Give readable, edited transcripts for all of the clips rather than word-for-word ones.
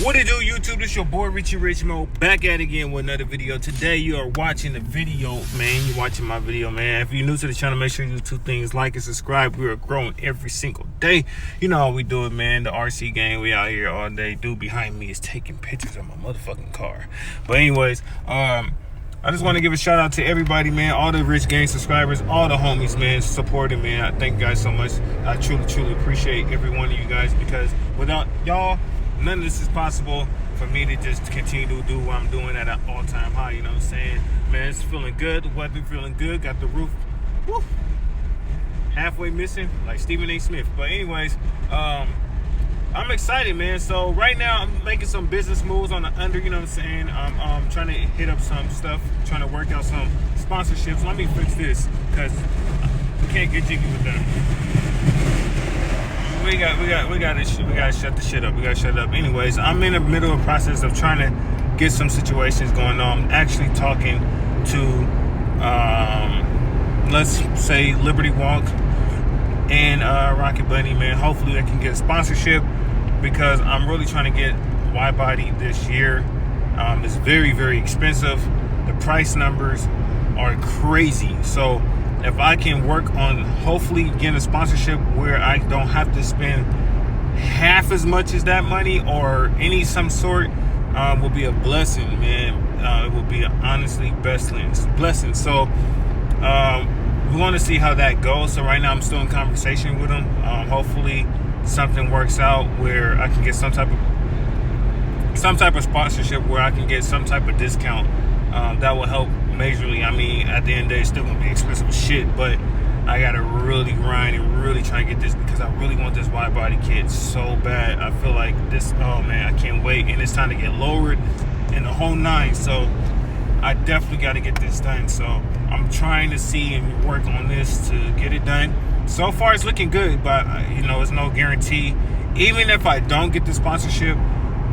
What it do, YouTube? This your boy Richie back at it again with another video. Today you are watching the video, man. You're watching my video, man. If you're new to the channel, make sure you do two things: like and subscribe. We are growing every single day. You know how we do it, man. The RC gang, we out here all day. Dude behind me is taking pictures of my motherfucking car. But anyways, I just want to give a shout out to everybody, man. All the Rich Gang subscribers, all the homies, man, supporting, man. I thank you guys so much. I truly appreciate every one of you guys, because without y'all, none of this is possible for me to just continue to do what I'm doing at an all-time high. You know what I'm saying? Man, it's feeling good. The weather feeling good. Got the roof halfway missing, like Stephen A. Smith. But anyways, I'm excited, man. So right now I'm making some business moves on the under, you know what I'm saying? I'm trying to hit up some stuff, trying to work out some sponsorships. Let me fix this, because we can't get jiggy with that. We gotta shut the shit up. We gotta shut it up. Anyways, I'm in the middle of the process of trying to get some situations going on. I'm actually talking to let's say Liberty Walk and Rocket Bunny, man. Hopefully I can get a sponsorship, because I'm really trying to get Widebody this year. It's very expensive. The price numbers are crazy. So if I can work on hopefully getting a sponsorship where I don't have to spend half as much as that money or some sort, will be a blessing, man. It will be honestly blessing. So we want to see how that goes. So right now I'm still in conversation with them. Hopefully something works out where I can get some type of sponsorship, where I can get some type of discount. That will help majorly. I mean, at the end of the day, it's still gonna be expensive as shit, but I gotta really grind and really try to get this, because I really want this wide body kit so bad. I feel like this, oh man, I can't wait. And it's time to get lowered in the whole nine. So I definitely got to get this done. So I'm trying to see and work on this to get it done. So far it's looking good, but you know, it's no guarantee. Even if I don't get the sponsorship,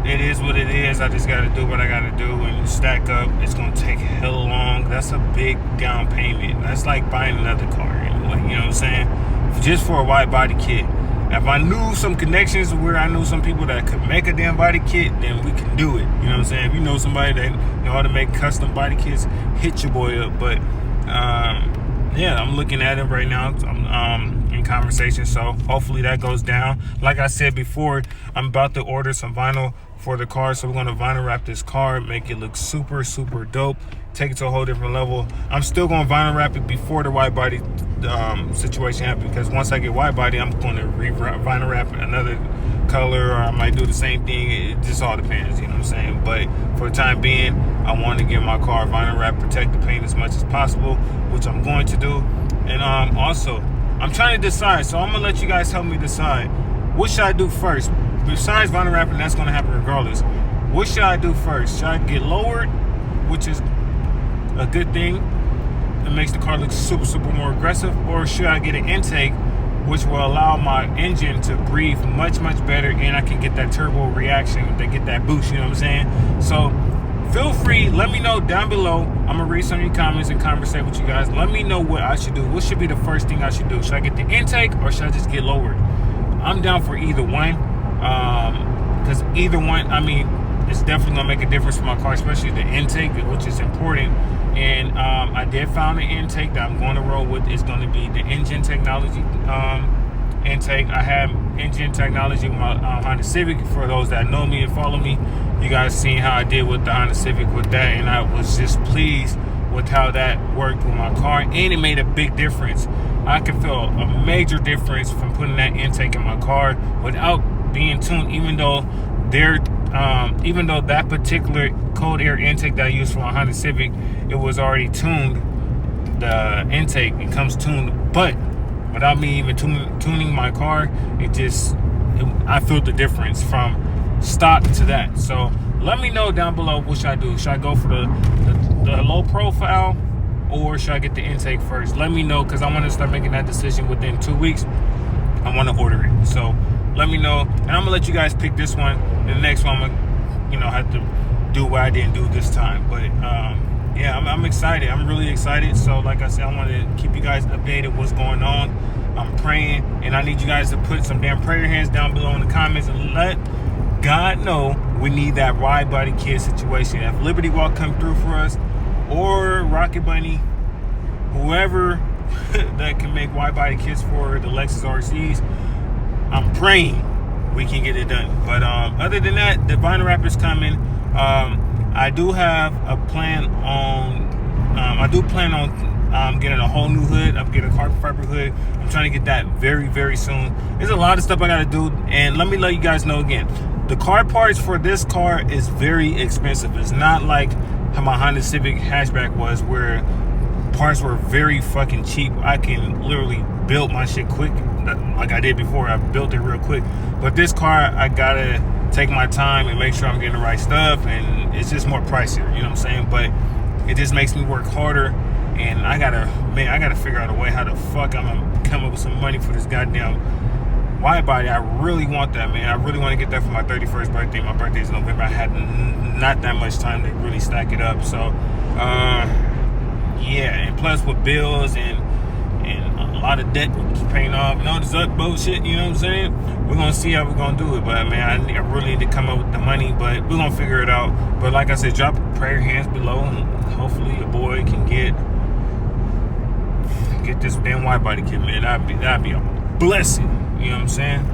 it is what it is. I just got to do what I got to do and stack up. It's going to take hell long. That's a big down payment. That's like buying another car anyway, you know what I'm saying? Just for a wide body kit. If I knew some connections where I knew some people that could make a damn body kit, then we can do it. You know what I'm saying? If you know somebody that know how to make custom body kits, hit your boy up. But yeah, I'm looking at it right now. I'm in conversation, so hopefully that goes down. Like I said before, I'm about to order some vinyl for the car, so we're going to vinyl wrap this car, make it look super dope, take it to a whole different level. I'm still going to vinyl wrap it before the wide body situation happens, because once I get wide body, I'm going to vinyl wrap another color, or I might do the same thing. It just all depends, you know what I'm saying? But for the time being, I want to get my car vinyl wrap, protect the paint as much as possible, which I'm going to do. And also, I'm trying to decide, so I'm gonna let you guys help me decide. What should I do first? Besides vinyl wrapping, that's gonna happen regardless. What should I do first? Should I get lowered, which is a good thing, it makes the car look super more aggressive, or should I get an intake, which will allow my engine to breathe much better, and I can get that turbo reaction, to get that boost, you know what I'm saying? So feel free, let me know down below. I'm gonna read some of your comments and conversate with you guys. Let me know what I should do. What should be the first thing I should do? Should I get the intake, or should I just get lowered? I'm down for either one, because either one, I mean, it's definitely gonna make a difference for my car, especially the intake, which is important. And I did find an intake that I'm going to roll with. It's going to be the engine technology intake. I have engine technology with my Honda Civic. For those that know me and follow me, you guys seen how I did with the Honda Civic with that, and I was just pleased with how that worked with my car, and it made a big difference. I could feel a major difference from putting that intake in my car without being tuned, even though that particular cold air intake that I used for my Honda Civic, it was already tuned. The intake, it comes tuned, but without me even tuning my car, I felt the difference from stock to that. So let me know down below, what should I do? Should I go for the low profile, or should I get the intake first? Let me know, because I want to start making that decision within 2 weeks. I want to order it. So let me know, and I'm gonna let you guys pick this one. And the next one, I'm gonna, have to do what I didn't do this time. But yeah, I'm excited. I'm really excited. So like I said, I want to keep you guys updated what's going on. I'm praying, and I need you guys to put some damn prayer hands down below in the comments and let God know we need that wide body kit situation. If Liberty Walk come through for us, or Rocket Bunny, whoever that can make wide body kits for the Lexus RCs, I'm praying we can get it done. But other than that, the vinyl wrapper's coming. I do have a plan on getting a whole new hood. I'm getting a carbon fiber hood. I'm trying to get that very, very soon. There's a lot of stuff I gotta do, and let me let you guys know again, the car parts for this car is very expensive. It's not like how my Honda Civic hatchback was, where parts were very fucking cheap. I can literally build my shit quick, like I did before. I built it real quick. But this car, I gotta take my time and make sure I'm getting the right stuff, and it's just more pricier, you know what I'm saying? But it just makes me work harder, and I gotta figure out a way how the fuck I'm gonna come up with some money for this goddamn wide body. I really want that, man. I really want to get that for my 31st birthday. My birthday is in November. I had not that much time to really stack it up. So yeah, and plus with bills and a lot of debt paying off and all this other bullshit, you know what I'm saying? We're gonna see how we're gonna do it. But man, I really need to come up with the money, but we're gonna figure it out. But like I said, drop prayer hands below, and hopefully your boy can get this damn wide body kit, man. That'd be a blessing. You know what I'm saying?